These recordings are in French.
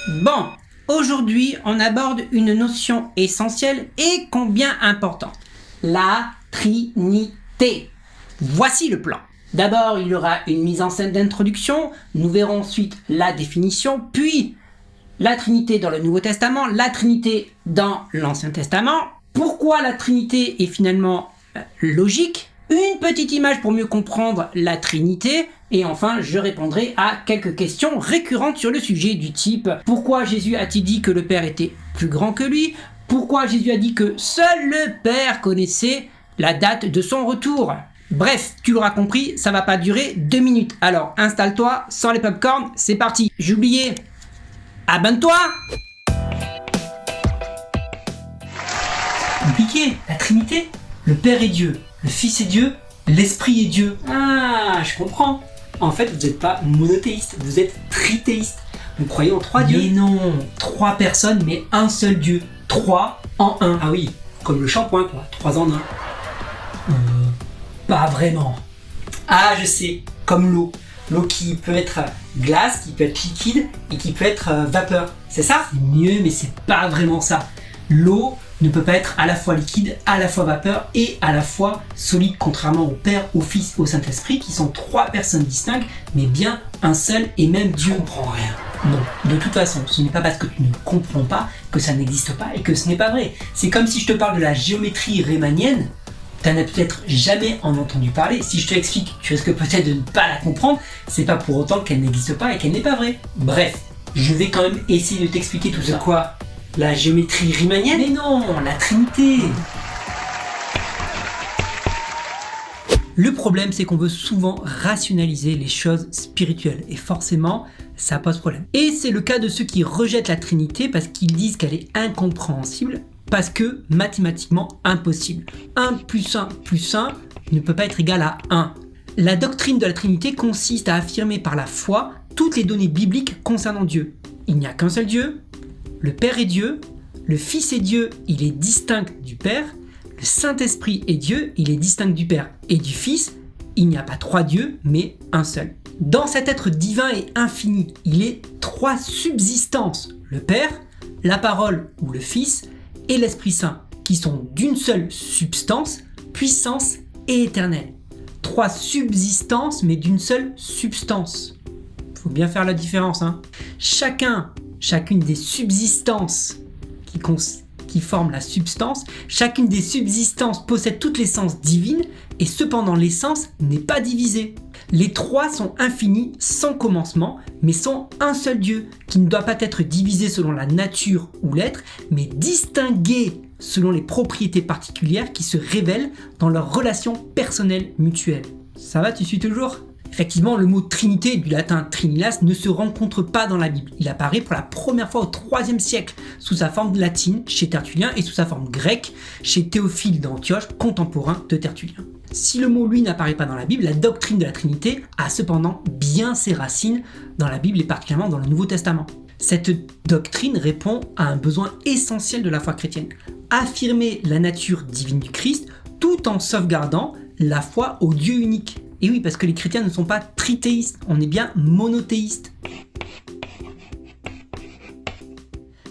Bon, aujourd'hui, on aborde une notion essentielle et combien importante. La Trinité. Voici le plan. D'abord, il y aura une mise en scène d'introduction, nous verrons ensuite la définition, puis la Trinité dans le Nouveau Testament, la Trinité dans l'Ancien Testament. Pourquoi la Trinité est finalement logique? Une petite image pour mieux comprendre la Trinité, et enfin je répondrai à quelques questions récurrentes sur le sujet du type: pourquoi Jésus a-t-il dit que le Père était plus grand que lui? Pourquoi Jésus a dit que seul le Père connaissait la date de son retour? Bref, tu l'auras compris, ça va pas durer 2 minutes. Alors installe-toi, sors les popcorn, c'est parti. J'ai oublié, abonne-toi. Compliqué, la Trinité? Le Père est Dieu, le Fils est Dieu, l'Esprit est Dieu. Ah, je comprends. En fait, vous n'êtes pas monothéiste, vous êtes trithéiste. Vous croyez en 3 dieux? Mais non, 3 personnes, mais un seul Dieu. 3 en 1. Ah oui, comme le shampoing quoi, 3 en 1. Pas vraiment. Ah, je sais, comme l'eau. L'eau qui peut être glace, qui peut être liquide et qui peut être vapeur. C'est ça? C'est mieux, mais c'est pas vraiment ça. L'eau ne peut pas être à la fois liquide, à la fois vapeur et à la fois solide, contrairement au Père, au Fils, au Saint-Esprit, qui sont 3 personnes distinctes, mais bien un seul et même Dieu. Je comprends rien. Non, de toute façon, ce n'est pas parce que tu ne comprends pas que ça n'existe pas et que ce n'est pas vrai. C'est comme si je te parle de la géométrie riemannienne, tu n'en as peut-être jamais entendu parler. Si je te l'explique, tu risques peut-être de ne pas la comprendre, c'est pas pour autant qu'elle n'existe pas et qu'elle n'est pas vraie. Bref, je vais quand même essayer de t'expliquer tout ça. Quoi? La géométrie riemannienne? Mais non, la Trinité. Le problème, c'est qu'on veut souvent rationaliser les choses spirituelles et forcément, ça pose problème. Et c'est le cas de ceux qui rejettent la Trinité parce qu'ils disent qu'elle est incompréhensible, parce que mathématiquement impossible. 1 plus 1 plus 1 ne peut pas être égal à 1. La doctrine de la Trinité consiste à affirmer par la foi toutes les données bibliques concernant Dieu. Il n'y a qu'un seul Dieu, le Père est Dieu, le Fils est Dieu, il est distinct du Père, le Saint-Esprit est Dieu, il est distinct du Père et du Fils, il n'y a pas 3 dieux, mais un seul. Dans cet être divin et infini, il est 3 subsistances, le Père, la Parole ou le Fils, et l'Esprit Saint, qui sont d'une seule substance, puissance et éternelle. 3 subsistances, mais d'une seule substance. Faut bien faire la différence, hein. Chacune des subsistances qui forment la substance, chacune des subsistances possède toute l'essence divine, et cependant l'essence n'est pas divisée. Les 3 sont infinis, sans commencement, mais sont un seul Dieu, qui ne doit pas être divisé selon la nature ou l'être, mais distingué selon les propriétés particulières qui se révèlent dans leurs relations personnelles mutuelles. Ça va, tu suis toujours? Effectivement, le mot Trinité, du latin trinitas, ne se rencontre pas dans la Bible. Il apparaît pour la première fois au IIIe siècle, sous sa forme latine chez Tertullien et sous sa forme grecque chez Théophile d'Antioche, contemporain de Tertullien. Si le mot lui n'apparaît pas dans la Bible, la doctrine de la Trinité a cependant bien ses racines dans la Bible et particulièrement dans le Nouveau Testament. Cette doctrine répond à un besoin essentiel de la foi chrétienne: affirmer la nature divine du Christ tout en sauvegardant la foi au Dieu unique. Et oui, parce que les chrétiens ne sont pas trithéistes, on est bien monothéistes.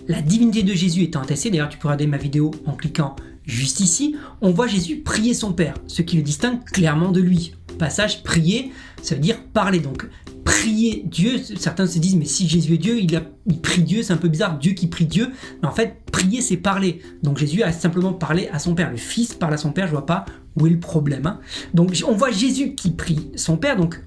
La divinité de Jésus étant attestée, d'ailleurs tu peux regarder ma vidéo en cliquant juste ici, on voit Jésus prier son Père, ce qui le distingue clairement de lui. Au passage, prier, ça veut dire parler, donc prier Dieu, certains se disent mais si Jésus est Dieu, il prie Dieu, c'est un peu bizarre, Dieu qui prie Dieu, mais en fait prier c'est parler, donc Jésus a simplement parlé à son Père, le Fils parle à son Père, je vois pas où est le problème, hein. Donc on voit Jésus qui prie son Père, donc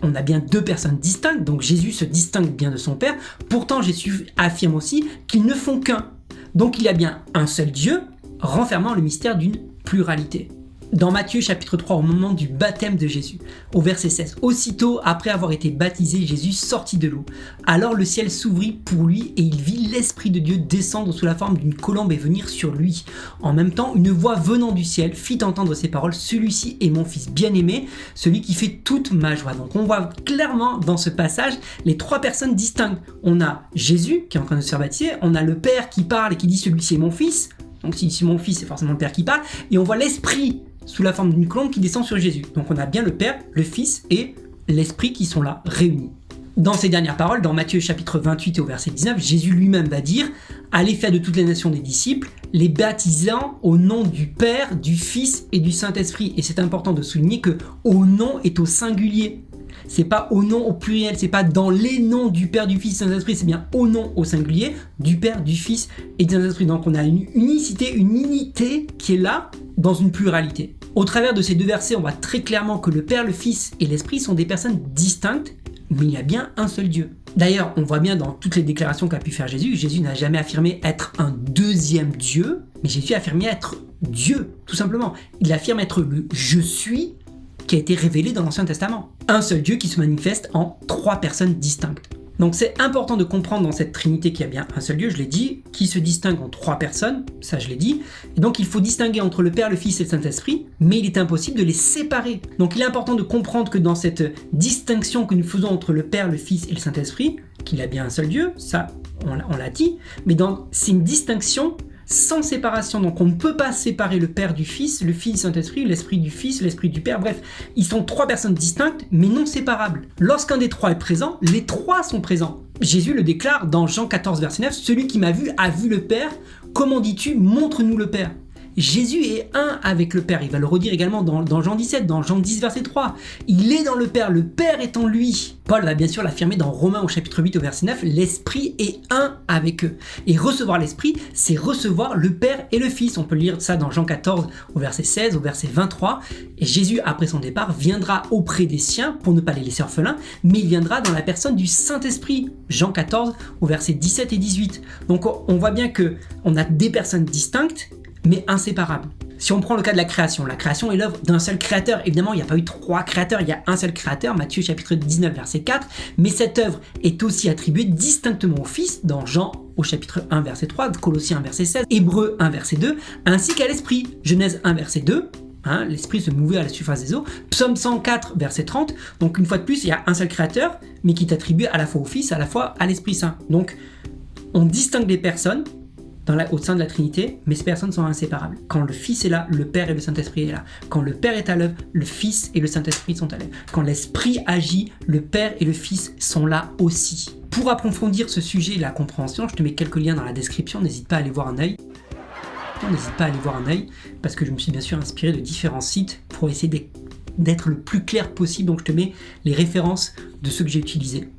on a bien 2 personnes distinctes, donc Jésus se distingue bien de son Père, pourtant Jésus affirme aussi qu'ils ne font qu'un, donc il y a bien un seul Dieu, renfermant le mystère d'une pluralité. Dans Matthieu chapitre 3, au moment du baptême de Jésus, au verset 16, « Aussitôt après avoir été baptisé, Jésus sortit de l'eau. Alors le ciel s'ouvrit pour lui et il vit l'Esprit de Dieu descendre sous la forme d'une colombe et venir sur lui. En même temps, une voix venant du ciel fit entendre ces paroles, « Celui-ci est mon Fils bien-aimé, celui qui fait toute ma joie. » Donc on voit clairement dans ce passage les 3 personnes distinctes. On a Jésus qui est en train de se faire baptiser, on a le Père qui parle et qui dit « Celui-ci est mon Fils ». Donc si c'est mon Fils, c'est forcément le Père qui parle. Et on voit l'Esprit sous la forme d'une colombe qui descend sur Jésus. Donc on a bien le Père, le Fils et l'Esprit qui sont là, réunis. Dans ses dernières paroles, dans Matthieu chapitre 28 et au verset 19, Jésus lui-même va dire « Allez faire de toutes les nations des disciples, les baptisant au nom du Père, du Fils et du Saint-Esprit. » Et c'est important de souligner que « au nom » est au singulier. C'est pas au nom au pluriel, c'est pas dans les noms du Père, du Fils et du Saint-Esprit, c'est bien au nom au singulier, du Père, du Fils et du Saint-Esprit. Donc on a une unicité, une unité qui est là dans une pluralité. Au travers de ces deux versets, on voit très clairement que le Père, le Fils et l'Esprit sont des personnes distinctes, mais il y a bien un seul Dieu. D'ailleurs, on voit bien dans toutes les déclarations qu'a pu faire Jésus, Jésus n'a jamais affirmé être un deuxième Dieu, mais Jésus a affirmé être Dieu, tout simplement. Il affirme être le « je suis » qui a été révélé dans l'Ancien Testament. Un seul Dieu qui se manifeste en trois personnes distinctes. Donc c'est important de comprendre dans cette Trinité qu'il y a bien un seul Dieu, je l'ai dit, qui se distingue en trois personnes, ça je l'ai dit. Et donc il faut distinguer entre le Père, le Fils et le Saint-Esprit, mais il est impossible de les séparer. Donc il est important de comprendre que dans cette distinction que nous faisons entre le Père, le Fils et le Saint-Esprit, qu'il a bien un seul Dieu, ça on l'a dit, mais c'est une distinction sans séparation, donc on ne peut pas séparer le Père du Fils, le Fils du Saint-Esprit, l'Esprit du Fils, l'Esprit du Père, bref, ils sont trois personnes distinctes mais non séparables. Lorsqu'un des trois est présent, les trois sont présents. Jésus le déclare dans Jean 14 verset 9, « Celui qui m'a vu a vu le Père, comment dis-tu, montre-nous le Père ?» Jésus est un avec le Père, il va le redire également dans Jean 17, dans Jean 10 verset 3. Il est dans le Père est en lui. Paul va bien sûr l'affirmer dans Romains au chapitre 8 au verset 9, l'Esprit est un avec eux. Et recevoir l'Esprit, c'est recevoir le Père et le Fils. On peut lire ça dans Jean 14 au verset 16, au verset 23. Et Jésus, après son départ, viendra auprès des siens pour ne pas les laisser orphelins, mais il viendra dans la personne du Saint-Esprit. Jean 14 au verset 17 et 18. Donc on voit bien qu'on a des personnes distinctes, mais inséparables. Si on prend le cas de la création est l'œuvre d'un seul créateur. Évidemment, il n'y a pas eu trois créateurs, il y a un seul créateur, Matthieu chapitre 19 verset 4, mais cette œuvre est aussi attribuée distinctement au Fils, dans Jean au chapitre 1 verset 3, Colossiens 1 verset 16, Hébreux 1 verset 2, ainsi qu'à l'Esprit, Genèse 1 verset 2, l'Esprit se mouvait à la surface des eaux, Psaume 104 verset 30, donc une fois de plus, il y a un seul créateur, mais qui est attribué à la fois au Fils, à la fois à l'Esprit Saint. Donc, on distingue les personnes, au sein de la Trinité, mais ces personnes sont inséparables. Quand le Fils est là, le Père et le Saint-Esprit est là. Quand le Père est à l'œuvre, le Fils et le Saint-Esprit sont à l'œuvre. Quand l'Esprit agit, le Père et le Fils sont là aussi. Pour approfondir ce sujet et la compréhension, je te mets quelques liens dans la description, n'hésite pas à aller voir un œil. Parce que je me suis bien sûr inspiré de différents sites pour essayer d'être le plus clair possible, donc je te mets les références de ceux que j'ai utilisés.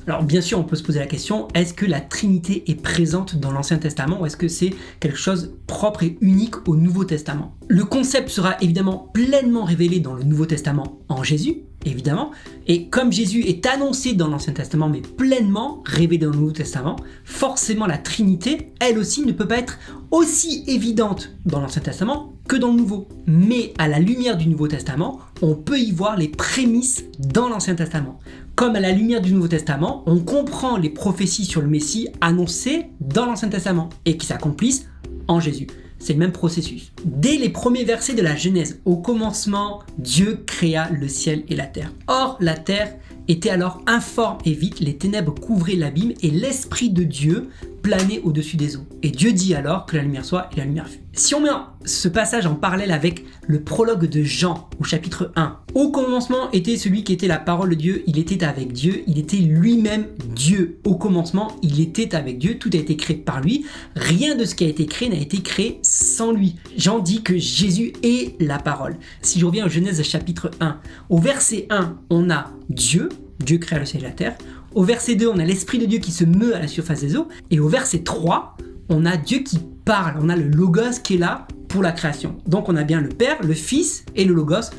Alors bien sûr, on peut se poser la question, est-ce que la Trinité est présente dans l'Ancien Testament ou est-ce que c'est quelque chose propre et unique au Nouveau Testament? Le concept sera évidemment pleinement révélé dans le Nouveau Testament en Jésus, évidemment, et comme Jésus est annoncé dans l'Ancien Testament mais pleinement révélé dans le Nouveau Testament, forcément la Trinité, elle aussi, ne peut pas être aussi évidente dans l'Ancien Testament que dans le Nouveau. Mais à la lumière du Nouveau Testament, on peut y voir les prémices dans l'Ancien Testament. Comme à la lumière du Nouveau Testament, on comprend les prophéties sur le Messie annoncées dans l'Ancien Testament et qui s'accomplissent en Jésus. C'est le même processus. Dès les premiers versets de la Genèse, au commencement, Dieu créa le ciel et la terre. Or, la terre était alors informe et vide, les ténèbres couvraient l'abîme et l'Esprit de Dieu planait au-dessus des eaux. Et Dieu dit alors que la lumière soit et la lumière fut. Si on met ce passage en parallèle avec le prologue de Jean au chapitre 1, au commencement était celui qui était la parole de Dieu, il était avec Dieu, il était lui-même Dieu. Au commencement, il était avec Dieu, tout a été créé par lui, rien de ce qui a été créé n'a été créé sans lui. Jean dit que Jésus est la parole. Si je reviens au Genèse chapitre 1, au verset 1, on a Dieu créa le ciel et la terre. Au verset 2, on a l'Esprit de Dieu qui se meut à la surface des eaux. Et au verset 3, on a Dieu qui parle. On a le Logos qui est là pour la création. Donc on a bien le Père, le Fils et le Logos,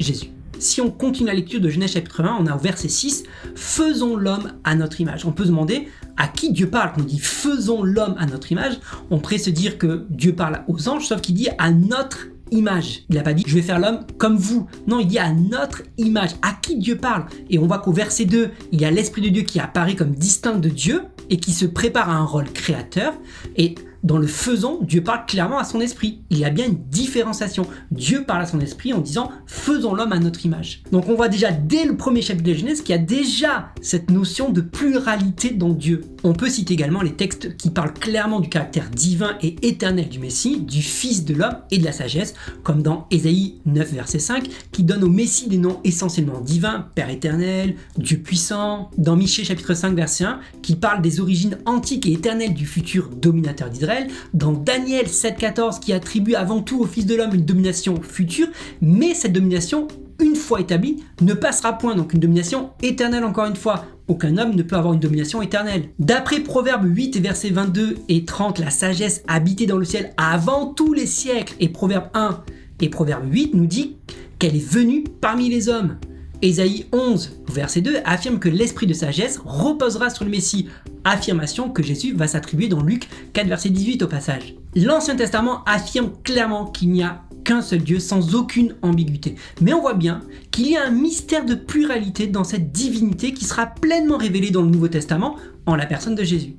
Jésus. Si on continue la lecture de Genèse chapitre 1, on a au verset 6, « Faisons l'homme à notre image ». On peut se demander à qui Dieu parle. Quand on dit « Faisons l'homme à notre image », on pourrait se dire que Dieu parle aux anges, sauf qu'il dit « à notre image ». Il n'a pas dit « je vais faire l'homme comme vous ». Non, il dit « à notre image ». À qui Dieu parle? Et on voit qu'au verset 2, il y a l'Esprit de Dieu qui apparaît comme distinct de Dieu et qui se prépare à un rôle créateur. Et dans le faisant, Dieu parle clairement à son esprit. Il y a bien une différenciation. Dieu parle à son esprit en disant « faisons l'homme à notre image ». Donc on voit déjà dès le premier chapitre de Genèse qu'il y a déjà cette notion de pluralité dans Dieu. On peut citer également les textes qui parlent clairement du caractère divin et éternel du Messie, du Fils de l'homme et de la sagesse, comme dans Ésaïe 9 verset 5, qui donne au Messie des noms essentiellement divins, Père éternel, Dieu puissant, dans Michée chapitre 5 verset 1, qui parle des origines antiques et éternelles du futur dominateur d'Israël, dans Daniel 7,14 qui attribue avant tout au Fils de l'homme une domination future, mais cette domination, une fois établie, ne passera point, donc une domination éternelle encore une fois. Aucun homme ne peut avoir une domination éternelle. D'après Proverbes 8 versets 22 et 30, la sagesse habitée dans le ciel avant tous les siècles, et Proverbe 1 et Proverbe 8 nous dit qu'elle est venue parmi les hommes. Ésaïe 11, verset 2, affirme que l'esprit de sagesse reposera sur le Messie, affirmation que Jésus va s'attribuer dans Luc 4, verset 18 au passage. L'Ancien Testament affirme clairement qu'il n'y a qu'un seul Dieu sans aucune ambiguïté. Mais on voit bien qu'il y a un mystère de pluralité dans cette divinité qui sera pleinement révélée dans le Nouveau Testament en la personne de Jésus.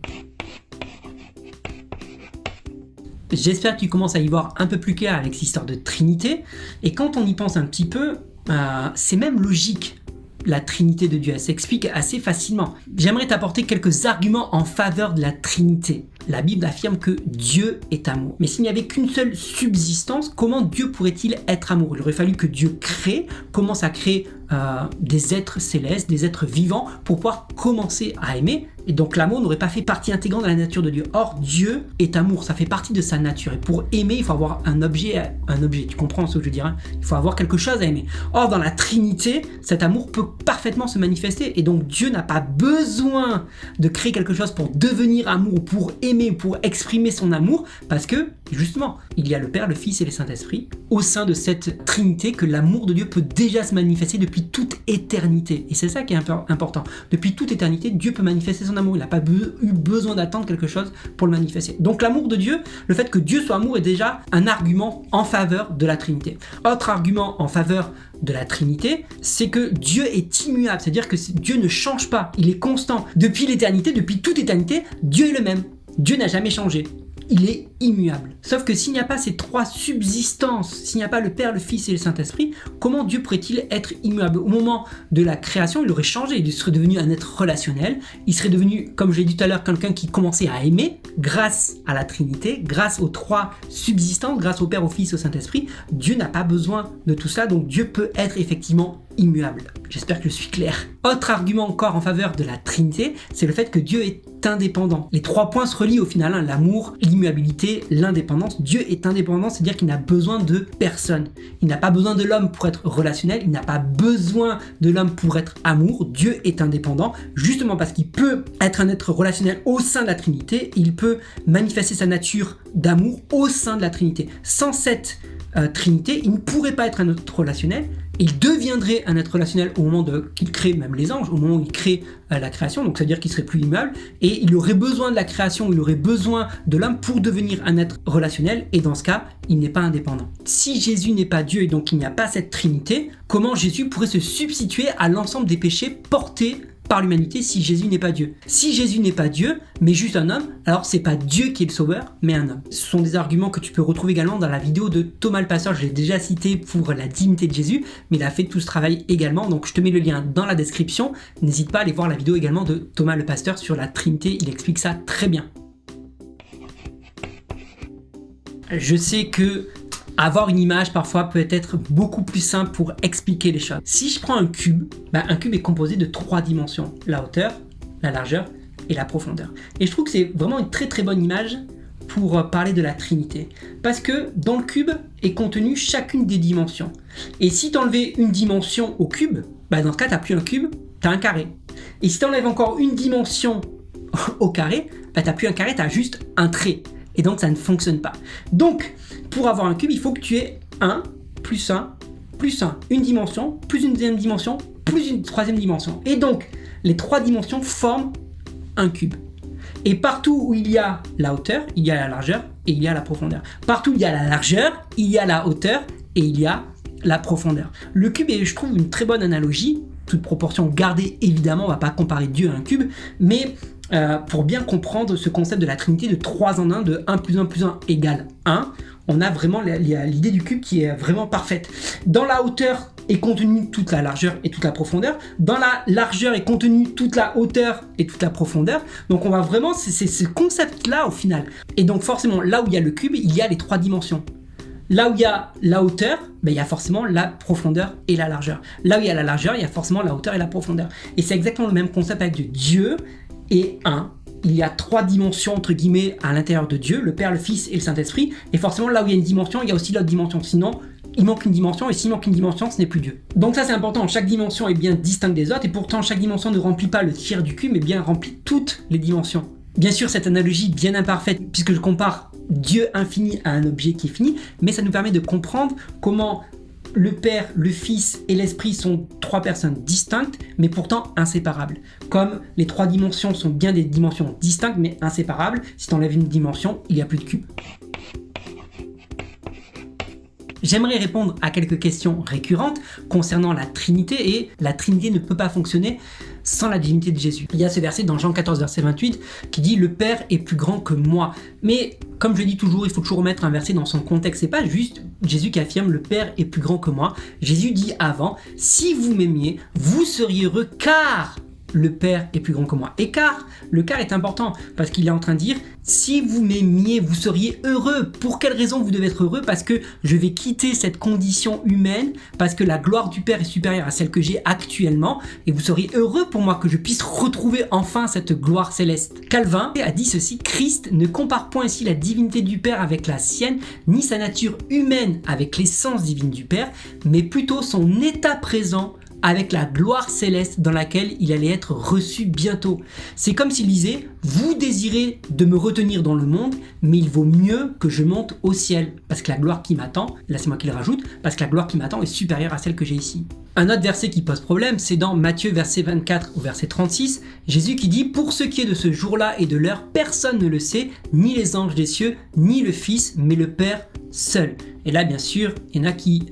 J'espère que tu commences à y voir un peu plus clair avec cette histoire de Trinité. Et quand on y pense un petit peu, c'est même logique. La Trinité de Dieu, elle s'explique assez facilement. J'aimerais t'apporter quelques arguments en faveur de la Trinité. La Bible affirme que Dieu est amour. Mais s'il n'y avait qu'une seule subsistance, comment Dieu pourrait-il être amour? Il aurait fallu que Dieu crée, commence à créer des êtres célestes, des êtres vivants pour pouvoir commencer à aimer. Et donc l'amour n'aurait pas fait partie intégrante de la nature de Dieu. Or, Dieu est amour, ça fait partie de sa nature. Et pour aimer, il faut avoir un objet. Tu comprends ce que je veux dire, hein? Il faut avoir quelque chose à aimer. Or, dans la Trinité, cet amour peut parfaitement se manifester. Et donc Dieu n'a pas besoin de créer quelque chose pour devenir amour, pour aimer, pour exprimer son amour, parce que, justement, il y a le Père, le Fils et le Saint-Esprit au sein de cette Trinité, que l'amour de Dieu peut déjà se manifester depuis toute éternité. Et c'est ça qui est important. Depuis toute éternité, Dieu peut manifester son amour. Il n'a pas eu besoin d'attendre quelque chose pour le manifester. Donc l'amour de Dieu, le fait que Dieu soit amour est déjà un argument en faveur de la Trinité. Autre argument en faveur de la Trinité, c'est que Dieu est immuable, c'est-à-dire que Dieu ne change pas, il est constant. Depuis l'éternité, depuis toute éternité, Dieu est le même. Dieu n'a jamais changé. Il est immuable. Sauf que s'il n'y a pas ces trois subsistances, s'il n'y a pas le Père, le Fils et le Saint-Esprit, comment Dieu pourrait-il être immuable? Au moment de la création, il aurait changé, il serait devenu un être relationnel, il serait devenu, comme je l'ai dit tout à l'heure, quelqu'un qui commençait à aimer grâce à la Trinité, grâce aux trois subsistances, grâce au Père, au Fils et au Saint-Esprit. Dieu n'a pas besoin de tout ça, donc Dieu peut être effectivement immuable. J'espère que je suis clair. Autre argument encore en faveur de la Trinité, c'est le fait que Dieu est indépendant. Les trois points se relient au final, hein, l'amour, l'immuabilité, l'indépendance. Dieu est indépendant, c'est-à-dire qu'il n'a besoin de personne. Il n'a pas besoin de l'homme pour être relationnel, il n'a pas besoin de l'homme pour être amour. Dieu est indépendant, justement parce qu'il peut être un être relationnel au sein de la Trinité, il peut manifester sa nature d'amour au sein de la Trinité. Sans cette Trinité, il ne pourrait pas être un être relationnel. Il deviendrait un être relationnel au moment qu'il crée même les anges, au moment où il crée la création, donc c'est-à-dire qu'il serait plus immuable, et il aurait besoin de la création, il aurait besoin de l'homme pour devenir un être relationnel, et dans ce cas, il n'est pas indépendant. Si Jésus n'est pas Dieu et donc il n'y a pas cette Trinité, comment Jésus pourrait se substituer à l'ensemble des péchés portés par l'humanité si Jésus n'est pas Dieu? Si Jésus n'est pas Dieu, mais juste un homme, alors c'est pas Dieu qui est le sauveur, mais un homme. Ce sont des arguments que tu peux retrouver également dans la vidéo de Thomas le Pasteur, je l'ai déjà cité pour la divinité de Jésus, mais il a fait tout ce travail également, donc je te mets le lien dans la description. N'hésite pas à aller voir la vidéo également de Thomas le Pasteur sur la Trinité, il explique ça très bien. Je sais que avoir une image parfois peut être beaucoup plus simple pour expliquer les choses. Si je prends un cube est composé de trois dimensions, la hauteur, la largeur et la profondeur. Et je trouve que c'est vraiment une très très bonne image pour parler de la Trinité. Parce que dans le cube est contenue chacune des dimensions. Et si tu enlevais une dimension au cube, dans ce cas tu n'as plus un cube, tu as un carré. Et si tu enlèves encore une dimension au carré, tu n'as plus un carré, tu as juste un trait. Et donc ça ne fonctionne pas. Donc pour avoir un cube, il faut que tu aies 1 plus 1 plus 1. Une dimension, plus une deuxième dimension, plus une troisième dimension. Et donc, les trois dimensions forment un cube. Et partout où il y a la hauteur, il y a la largeur et il y a la profondeur. Partout où il y a la largeur, il y a la hauteur et il y a la profondeur. Le cube est, je trouve, une très bonne analogie toute proportion gardée évidemment, on va pas comparer Dieu à un cube, mais pour bien comprendre ce concept de la Trinité de 3 en 1, de 1 plus 1 plus 1 égale 1, on a vraiment l'idée du cube qui est vraiment parfaite. Dans la hauteur est contenue toute la largeur et toute la profondeur. Dans la largeur est contenue toute la hauteur et toute la profondeur. Donc on va vraiment, c'est ce concept-là au final. Et donc forcément, là où il y a le cube, il y a les 3 dimensions. Là où il y a la hauteur, il y a forcément la profondeur et la largeur. Là où il y a la largeur, il y a forcément la hauteur et la profondeur. Et c'est exactement le même concept avec Dieu. Dieu est un. Il y a 3 dimensions, entre guillemets, à l'intérieur de Dieu, le Père, le Fils et le Saint-Esprit. Et forcément, là où il y a une dimension, il y a aussi l'autre dimension. Sinon, il manque une dimension, et s'il manque une dimension, ce n'est plus Dieu. Donc ça, c'est important. Chaque dimension est bien distincte des autres, et pourtant, chaque dimension ne remplit pas le tiers du cube, mais bien remplit toutes les dimensions. Bien sûr, cette analogie bien imparfaite, puisque je compare Dieu infini à un objet qui est fini, mais ça nous permet de comprendre comment le Père, le Fils et l'Esprit sont 3 personnes distinctes, mais pourtant inséparables. Comme les 3 dimensions sont bien des dimensions distinctes, mais inséparables, si tu enlèves une dimension, il n'y a plus de cube. J'aimerais répondre à quelques questions récurrentes concernant la Trinité, et la Trinité ne peut pas fonctionner sans la divinité de Jésus. Il y a ce verset dans Jean 14, verset 28, qui dit « Le Père est plus grand que moi ». Mais comme je dis toujours, il faut toujours remettre un verset dans son contexte. C'est pas juste Jésus qui affirme « Le Père est plus grand que moi ». Jésus dit avant « Si vous m'aimiez, vous seriez heureux car le Père est plus grand que moi ». Et car, le car est important parce qu'il est en train de dire « Si vous m'aimiez, vous seriez heureux ». Pour quelle raison vous devez être heureux? Parce que je vais quitter cette condition humaine, parce que la gloire du Père est supérieure à celle que j'ai actuellement, et vous seriez heureux pour moi que je puisse retrouver enfin cette gloire céleste. Calvin a dit ceci: Christ ne compare point ici la divinité du Père avec la sienne, ni sa nature humaine avec l'essence divine du Père, mais plutôt son état présent avec la gloire céleste dans laquelle il allait être reçu bientôt. C'est comme s'il disait « Vous désirez de me retenir dans le monde, mais il vaut mieux que je monte au ciel, parce que la gloire qui m'attend, là c'est moi qui le rajoute, parce que la gloire qui m'attend est supérieure à celle que j'ai ici. » Un autre verset qui pose problème, c'est dans Matthieu verset 24 au verset 36, Jésus qui dit « Pour ce qui est de ce jour-là et de l'heure, personne ne le sait, ni les anges des cieux, ni le Fils, mais le Père seul. » Et là bien sûr, il y en a qui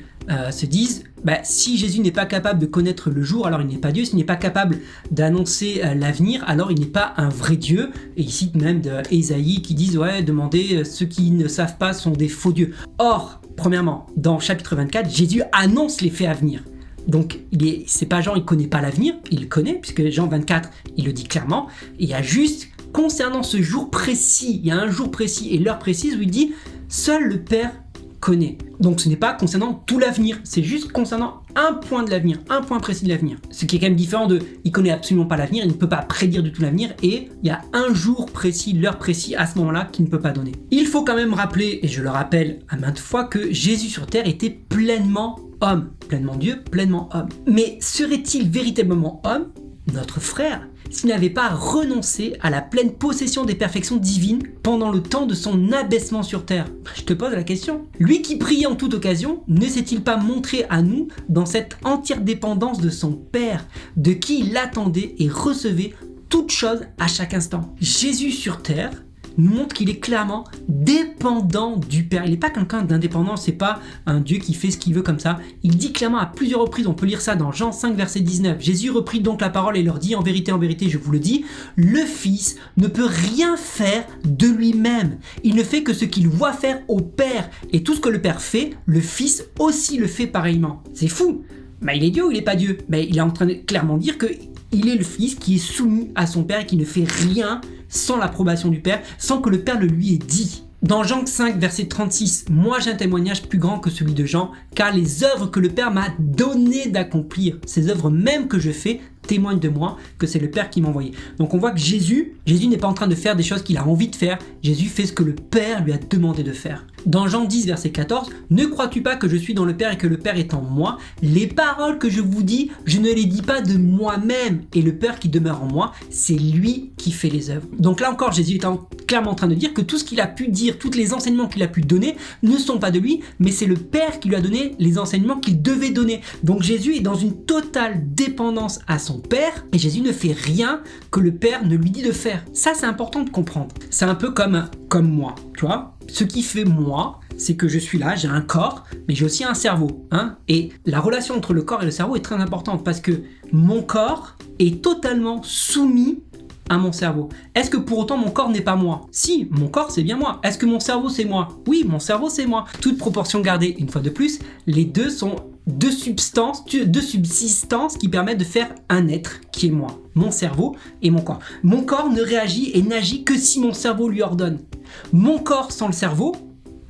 se disent si Jésus n'est pas capable de connaître le jour, alors il n'est pas Dieu. S'il n'est pas capable d'annoncer l'avenir, alors il n'est pas un vrai Dieu. Et ici même d'Ésaïe qui disent demandez, ceux qui ne savent pas sont des faux dieux. Or, premièrement, dans chapitre 24, Jésus annonce les faits à venir. Donc c'est pas genre il connaît pas l'avenir, il le connaît, puisque Jean 24 il le dit clairement. Et il y a juste concernant ce jour précis, il y a un jour précis et l'heure précise où il dit seul le Père connaît. Donc ce n'est pas concernant tout l'avenir, c'est juste concernant un point de l'avenir, un point précis de l'avenir. Ce qui est quand même différent de il connaît absolument pas l'avenir, il ne peut pas prédire du tout l'avenir, et il y a un jour précis, l'heure précise à ce moment-là qu'il ne peut pas donner. Il faut quand même rappeler, et je le rappelle à maintes fois, que Jésus sur terre était pleinement homme, pleinement Dieu, pleinement homme. Mais serait-il véritablement homme, notre frère, s'il n'avait pas renoncé à la pleine possession des perfections divines pendant le temps de son abaissement sur terre? Je te pose la question. Lui qui priait en toute occasion, ne s'est-il pas montré à nous dans cette entière dépendance de son Père, de qui il attendait et recevait toutes choses à chaque instant? Jésus sur terre nous montre qu'il est clairement dépendant du Père. Il n'est pas quelqu'un d'indépendant, c'est pas un Dieu qui fait ce qu'il veut comme ça. Il dit clairement à plusieurs reprises, on peut lire ça dans Jean 5 verset 19. Jésus reprit donc la parole et leur dit en vérité, je vous le dis, le Fils ne peut rien faire de lui-même. Il ne fait que ce qu'il voit faire au Père. Et tout ce que le Père fait, le Fils aussi le fait pareillement. C'est fou. Il est Dieu ou il n'est pas Dieu? Il est en train de clairement dire qu'il est le Fils qui est soumis à son Père et qui ne fait rien sans l'approbation du Père, sans que le Père le lui ait dit. Dans Jean 5, verset 36, « Moi j'ai un témoignage plus grand que celui de Jean, car les œuvres que le Père m'a donné d'accomplir, ces œuvres même que je fais, témoignent de moi que c'est le Père qui m'a envoyé. » Donc on voit que Jésus n'est pas en train de faire des choses qu'il a envie de faire, Jésus fait ce que le Père lui a demandé de faire. Dans Jean 10, verset 14, « Ne crois-tu pas que je suis dans le Père et que le Père est en moi? Les paroles que je vous dis, je ne les dis pas de moi-même, et le Père qui demeure en moi, c'est lui qui fait les œuvres. » Donc là encore, Jésus est clairement en train de dire que tout ce qu'il a pu dire, tous les enseignements qu'il a pu donner, ne sont pas de lui, mais c'est le Père qui lui a donné les enseignements qu'il devait donner. Donc Jésus est dans une totale dépendance à son Père, et Jésus ne fait rien que le Père ne lui dit de faire. Ça, c'est important de comprendre. C'est un peu comme moi, tu vois. Ce qui fait moi, c'est que je suis là, j'ai un corps, mais j'ai aussi un cerveau. Hein, et la relation entre le corps et le cerveau est très importante parce que mon corps est totalement soumis à mon cerveau. Est-ce que pour autant mon corps n'est pas moi? Si, mon corps c'est bien moi. Est-ce que mon cerveau c'est moi? Oui, mon cerveau c'est moi. Toute proportion gardée, une fois de plus, les deux sont deux substances qui permettent de faire un être qui est moi, mon cerveau et mon corps. Mon corps ne réagit et n'agit que si mon cerveau lui ordonne. Mon corps sans le cerveau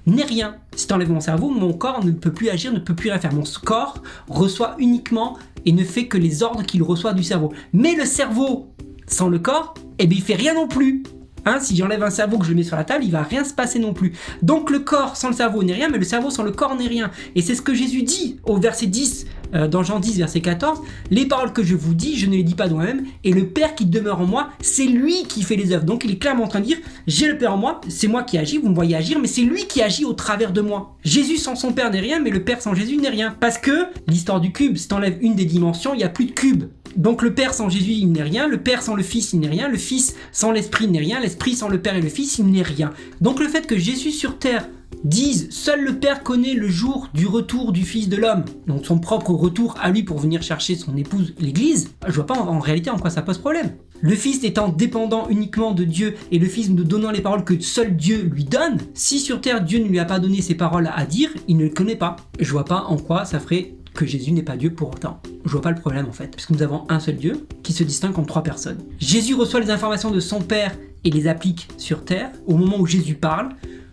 n'est rien. Si tu enlèves mon cerveau, mon corps ne peut plus agir, ne peut plus rien faire. Mon corps reçoit uniquement et ne fait que les ordres qu'il reçoit du cerveau. Mais le cerveau sans le corps, eh bien, il fait rien non plus. Hein, si j'enlève un cerveau que je le mets sur la table, il va rien se passer non plus. Donc le corps sans le cerveau n'est rien, mais le cerveau sans le corps n'est rien. Et c'est ce que Jésus dit au verset 10, dans Jean 10, verset 14. Les paroles que je vous dis, je ne les dis pas de moi-même, et le Père qui demeure en moi, c'est lui qui fait les œuvres. Donc il est clairement en train de dire, j'ai le Père en moi, c'est moi qui agis, vous me voyez agir, mais c'est lui qui agit au travers de moi. Jésus sans son Père n'est rien, mais le Père sans Jésus n'est rien. Parce que l'histoire du cube, si t'enlèves une des dimensions, il n'y a plus de cube. Donc le Père sans Jésus, il n'est rien, le Père sans le Fils, il n'est rien, le Fils sans l'Esprit, il n'est rien, l'Esprit sans le Père et le Fils, il n'est rien. Donc le fait que Jésus sur terre dise « Seul le Père connaît le jour du retour du Fils de l'homme », donc son propre retour à lui pour venir chercher son épouse, l'Église, je vois pas en réalité en quoi ça pose problème. Le Fils étant dépendant uniquement de Dieu et le Fils nous donnant les paroles que seul Dieu lui donne, si sur terre Dieu ne lui a pas donné ces paroles à dire, il ne le connaît pas. Je vois pas en quoi ça ferait que Jésus n'est pas Dieu pour autant. Je vois pas le problème en fait, puisque nous avons un seul Dieu qui se distingue en trois personnes. Jésus reçoit les informations de son Père et les applique sur terre. Au moment où Jésus parle,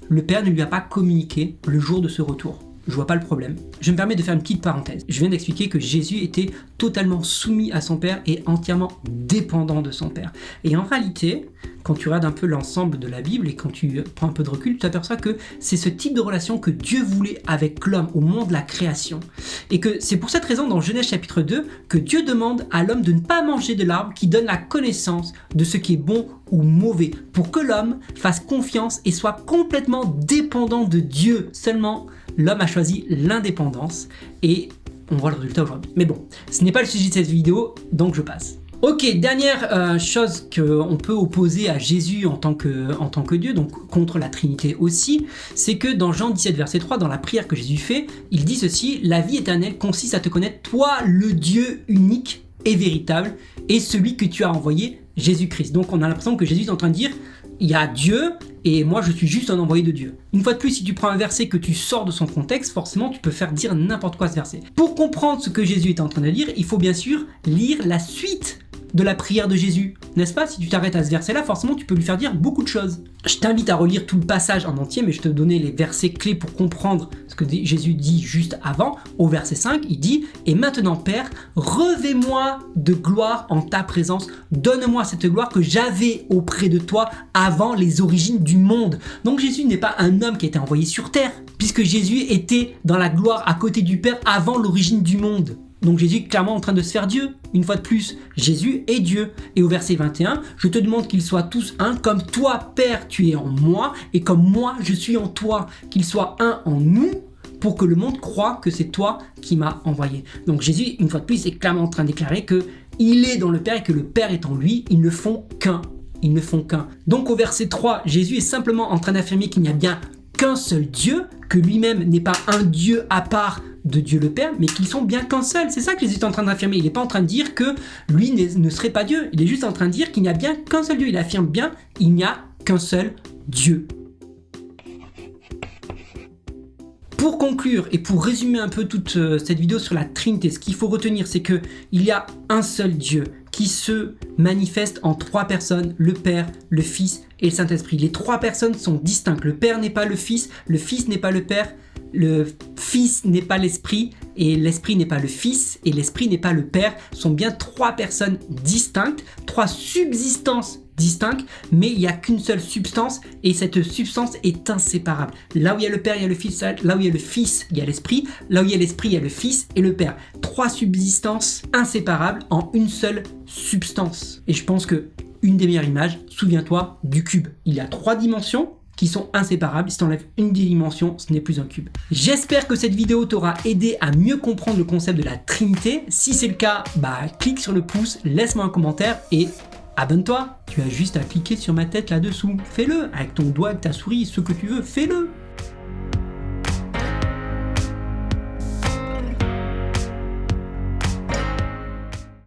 le Père ne lui a pas communiqué le jour de ce retour. Je vois pas le problème. Je me permets de faire une petite parenthèse. Je viens d'expliquer que Jésus était totalement soumis à son Père et entièrement dépendant de son Père. Et en réalité, quand tu regardes un peu l'ensemble de la Bible et quand tu prends un peu de recul, tu t'aperçois que c'est ce type de relation que Dieu voulait avec l'homme au moment de la création. Et que c'est pour cette raison dans Genèse chapitre 2 que Dieu demande à l'homme de ne pas manger de l'arbre qui donne la connaissance de ce qui est bon ou mauvais, pour que l'homme fasse confiance et soit complètement dépendant de Dieu. Seulement, l'homme a choisi l'indépendance et on voit le résultat aujourd'hui. Mais bon, ce n'est pas le sujet de cette vidéo, donc je passe. Ok, dernière chose qu'on peut opposer à Jésus en tant que Dieu, donc contre la Trinité aussi, c'est que dans Jean 17, verset 3, dans la prière que Jésus fait, il dit ceci: « La vie éternelle consiste à te connaître, toi le Dieu unique et véritable, et celui que tu as envoyé, Jésus-Christ. » Donc on a l'impression que Jésus est en train de dire, il y a Dieu, et moi je suis juste un envoyé de Dieu. Une fois de plus, si tu prends un verset que tu sors de son contexte, forcément tu peux faire dire n'importe quoi à ce verset. Pour comprendre ce que Jésus est en train de dire, il faut bien sûr lire la suite de la prière de Jésus, n'est-ce pas? Si tu t'arrêtes à ce verset-là, forcément tu peux lui faire dire beaucoup de choses. Je t'invite à relire tout le passage en entier, mais je te donnais les versets clés pour comprendre ce que Jésus dit juste avant. Au verset 5, il dit « Et maintenant, Père, revêt-moi de gloire en ta présence, donne-moi cette gloire que j'avais auprès de toi avant les origines du monde. » Donc Jésus n'est pas un homme qui a été envoyé sur terre, puisque Jésus était dans la gloire à côté du Père avant l'origine du monde. Donc Jésus est clairement en train de se faire Dieu. Une fois de plus, Jésus est Dieu. Et au verset 21, « Je te demande qu'ils soient tous un, comme toi, Père, tu es en moi, et comme moi, je suis en toi, qu'ils soient un en nous, pour que le monde croie que c'est toi qui m'as envoyé. » Donc Jésus, une fois de plus, est clairement en train de déclarer qu'il est dans le Père et que le Père est en lui. Ils ne font qu'un. Ils ne font qu'un. Donc au verset 3, Jésus est simplement en train d'affirmer qu'il n'y a bien qu'un seul Dieu, que lui-même n'est pas un Dieu à part de Dieu le Père, mais qu'ils sont bien qu'un seul. C'est ça que Jésus est en train d'affirmer. Il n'est pas en train de dire que lui ne serait pas Dieu. Il est juste en train de dire qu'il n'y a bien qu'un seul Dieu. Il affirme bien il n'y a qu'un seul Dieu. Pour conclure et pour résumer un peu toute cette vidéo sur la Trinité, ce qu'il faut retenir, c'est qu'il y a un seul Dieu qui se manifeste en trois personnes, le Père, le Fils et le Saint-Esprit. Les trois personnes sont distinctes. Le Père n'est pas le Fils n'est pas le Père, le Fils n'est pas l'Esprit, et l'Esprit n'est pas le Fils, et l'Esprit n'est pas le Père. Ce sont bien trois personnes distinctes, trois subsistances distinctes, mais il n'y a qu'une seule substance, et cette substance est inséparable. Là où il y a le Père, il y a le Fils, là où il y a le Fils, il y a l'Esprit, là où il y a l'Esprit, il y a le Fils et le Père. Trois subsistances inséparables en une seule substance. Et je pense que une des meilleures images, souviens-toi du cube. Il y a trois dimensions qui sont inséparables. Si tu enlèves une des dimensions, ce n'est plus un cube. J'espère que cette vidéo t'aura aidé à mieux comprendre le concept de la Trinité. Si c'est le cas, clique sur le pouce, laisse-moi un commentaire et abonne-toi. Tu as juste à cliquer sur ma tête là-dessous. Fais-le avec ton doigt, avec ta souris, ce que tu veux, fais-le.